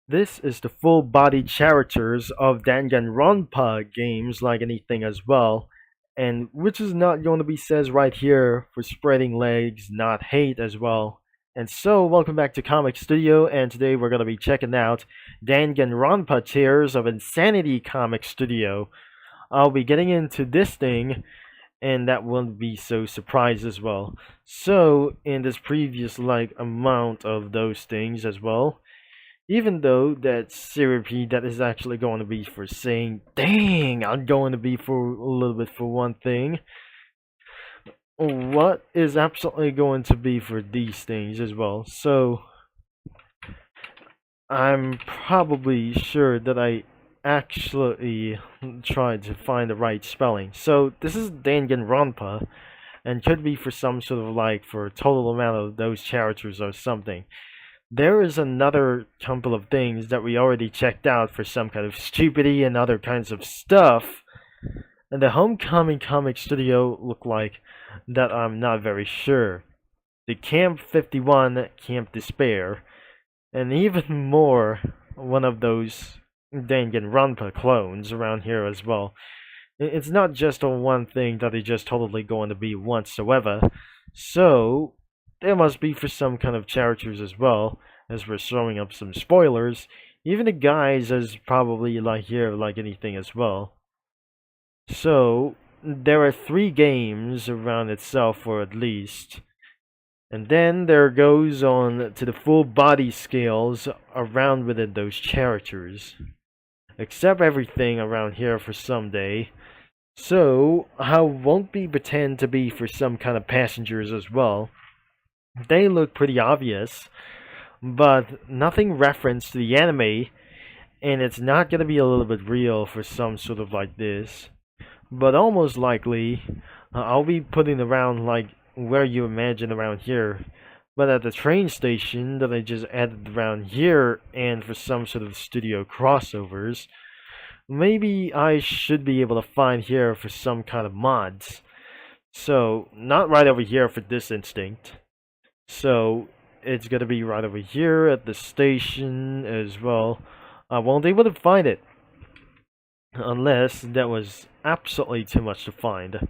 This is the full body characters of Danganronpa games like anything as well, and which is not going to be says right here for spreading legs, not hate as well. And so, welcome back to Comic Studio, and today we're going to be checking out Danganronpa Tears of Insanity Comic Studio. I'll be getting into this thing, and that won't be so surprised as well. So, in this previous amount of those things as well, even though that syrupy that is actually going to be for saying, dang, I'm going to be for a little bit for one thing. What is absolutely going to be for these things as well? So I'm probably sure that I actually tried to find the right spelling. So this is Danganronpa, and could be for some sort of for a total amount of those characters or something. There is another couple of things that we already checked out for some kind of stupidity and other kinds of stuff. And the Homecoming Comic Studio look like that I'm not very sure. The Camp 51, Camp Despair, and even more one of those Danganronpa clones around here as well. It's not just a one thing that is just totally going to be whatsoever. So there must be for some kind of characters as well, as we're showing up some spoilers. Even the guys is probably like here like anything as well. So there are 3 games around itself, or at least. And then there goes on to the full body scales around within those characters. Except everything around here for someday. So I won't be pretend to be for some kind of passengers as well. They look pretty obvious, but nothing reference to the anime, and it's not gonna be a little bit real for some sort of like this. But almost likely, I'll be putting around like where you imagine around here, but at the train station that I just added around here, and for some sort of studio crossovers, maybe I should be able to find here for some kind of mods. So, not right over here for this instinct. So, it's gonna be right over here at the station as well. I won't be able to find it unless that was absolutely too much to find.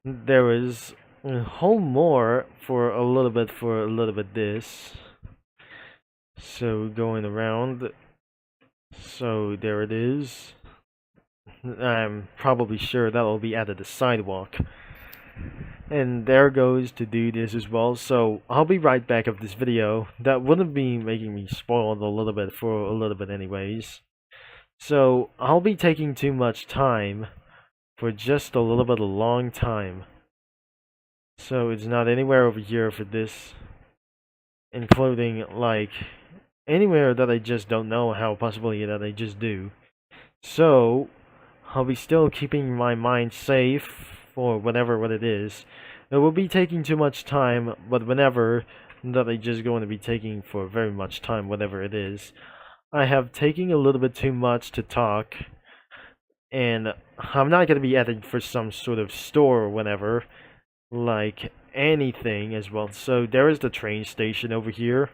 There is a whole more for a little bit this. So going around. So there it is. I'm probably sure that will be added the sidewalk. And there goes to do this as well. So I'll be right back of this video. That wouldn't be making me spoiled a little bit for a little bit anyways. So I'll be taking too much time for just a little bit of long time. So it's not anywhere over here for this, including like anywhere that I just don't know how possibly that I just do. So I'll be still keeping my mind safe for whatever what it is. It will be taking too much time, but whenever that I just going to be taking for very much time, whatever it is. I have taken a little bit too much to talk, and I'm not going to be adding for some sort of store or whatever, like anything as well. So there is the train station over here,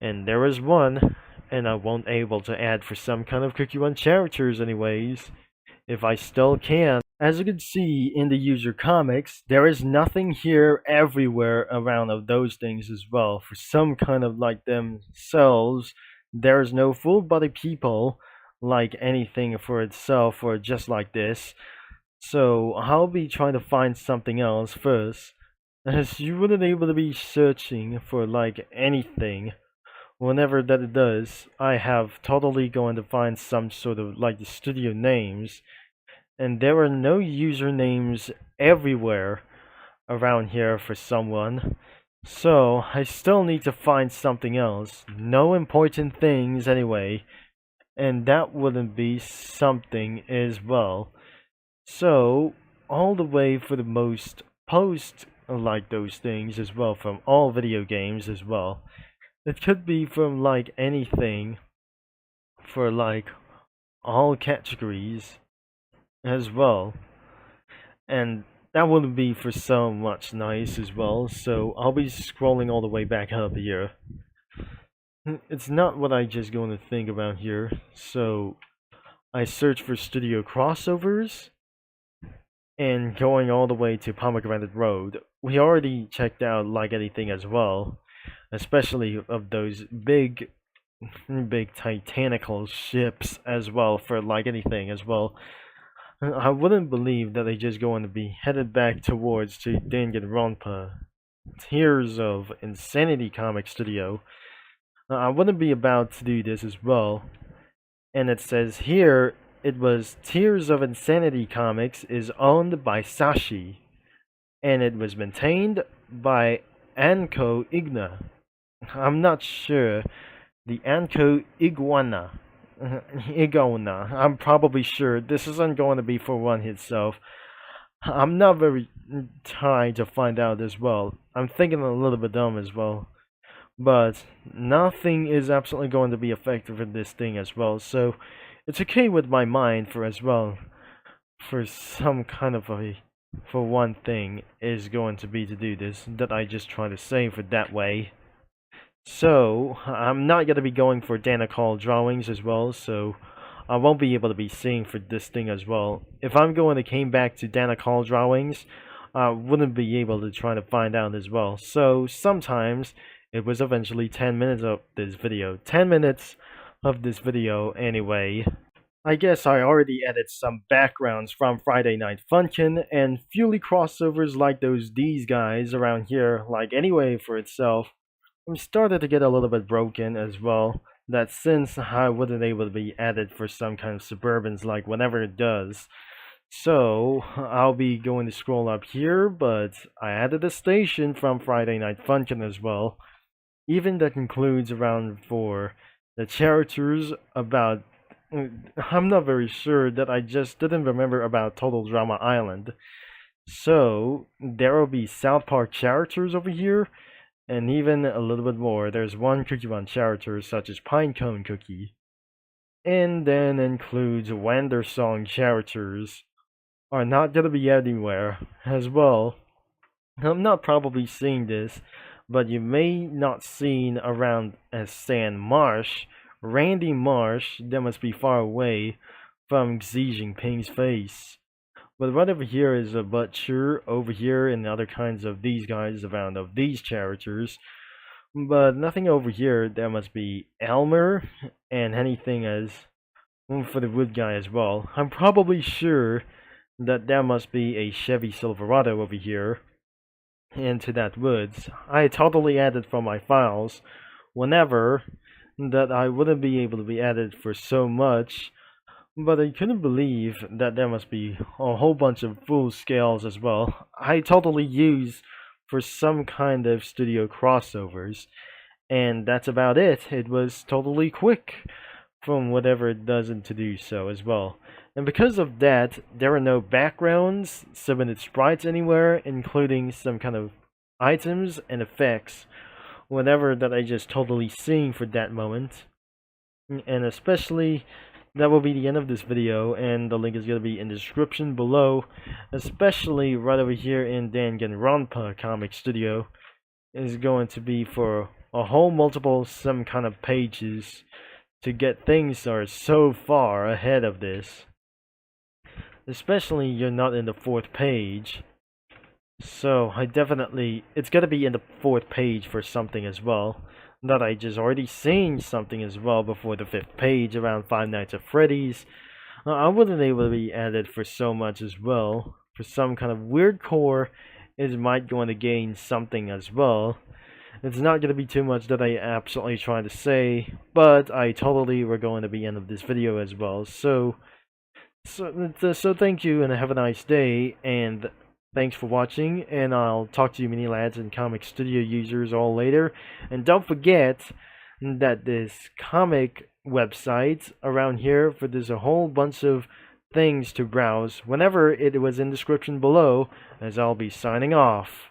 and there is one, and I won't able to add for some kind of cookie run characters anyways, if I still can. As you can see in the user comics, there is nothing here everywhere around of those things as well. For some kind of like themselves, there is no full body people like anything for itself or just like this. So I'll be trying to find something else first, as you wouldn't able to be searching for like anything. Whenever that it does, I have totally going to find some sort of like the studio names, and there are no usernames everywhere around here for someone. So I still need to find something else. No important things anyway, and that wouldn't be something as well. So all the way for the most post like those things as well from all video games as well. It could be from like anything for like all categories as well. And that wouldn't be for so much nice as well. So I'll be scrolling all the way back up here. It's not what I just going to think about here. So I search for studio crossovers and going all the way to Pomegranate Road. We already checked out Like Anything as well, especially of those big titanical ships as well for Like Anything as well. I wouldn't believe that they just going to be headed back towards to Danganronpa, Tears of Insanity Comic Studio. I wouldn't be about to do this as well. And it says here it was Tears of Insanity Comics is owned by Sashi, and it was maintained by Anko Igna. I'm not sure. The Anko Iguana. Igona. I'm probably sure this isn't going to be for one itself. I'm not very trying to find out as well. I'm thinking a little bit dumb as well. But nothing is absolutely going to be effective in this thing as well. So it's okay with my mind for as well. For some kind of a, for one thing is going to be to do this that I just try to say for that way. So I'm not gonna be going for Dana Call drawings as well. So I won't be able to be seeing for this thing as well. If I'm going to came back to Dana Call drawings, I wouldn't be able to try to find out as well. So sometimes it was eventually 10 minutes of this video. 10 minutes of this video anyway. I guess I already added some backgrounds from Friday Night Funkin' and Fuely crossovers like these guys around here, like anyway for itself. I'm started to get a little bit broken as well. That since I wasn't able to be added for some kind of Suburbans like whenever it does. So I'll be going to scroll up here, but I added a station from Friday Night Funkin' as well. Even that includes around for the characters about. I'm not very sure that I just didn't remember about Total Drama Island. So there will be South Park characters over here, and even a little bit more. There's one Cookie Run characters such as Pinecone Cookie, and then includes Wandersong characters are not gonna be anywhere as well. I'm not probably seeing this, but you may not seen around as Sand Marsh, Randy Marsh, that must be far away from Xi Jinping's face. But right over here is a Butcher over here and other kinds of these guys around of these characters. But nothing over here. There must be Elmer and anything as for the wood guy as well. I'm probably sure that there must be a Chevy Silverado over here into that woods. I totally added from my files whenever that I wouldn't be able to be added for so much, but I couldn't believe that there must be a whole bunch of full scales as well. I totally use for some kind of studio crossovers, and that's about it. It was totally quick from whatever it doesn't to do so as well. And because of that, there are no backgrounds, submitted sprites anywhere, including some kind of items and effects, whatever that I just totally seeing for that moment. And especially, that will be the end of this video, and the link is going to be in the description below, especially right over here in Danganronpa Comic Studio, is going to be for a whole multiple some kind of pages to get things are so far ahead of this. Especially you're not in the 4th page. So I definitely, it's gonna be in the 4th page for something as well. That I just already seen something as well before the 5th page around Five Nights at Freddy's. I wasn't able to be added for so much as well. For some kind of weird core, it might going to gain something as well. It's not going to be too much that I absolutely trying to say, but I totally were going to be end of this video as well. So thank you and have a nice day, and thanks for watching, and I'll talk to you mini lads and comic studio users all later. And don't forget that this comic website around here, for there's a whole bunch of things to browse whenever it was in description below, as I'll be signing off.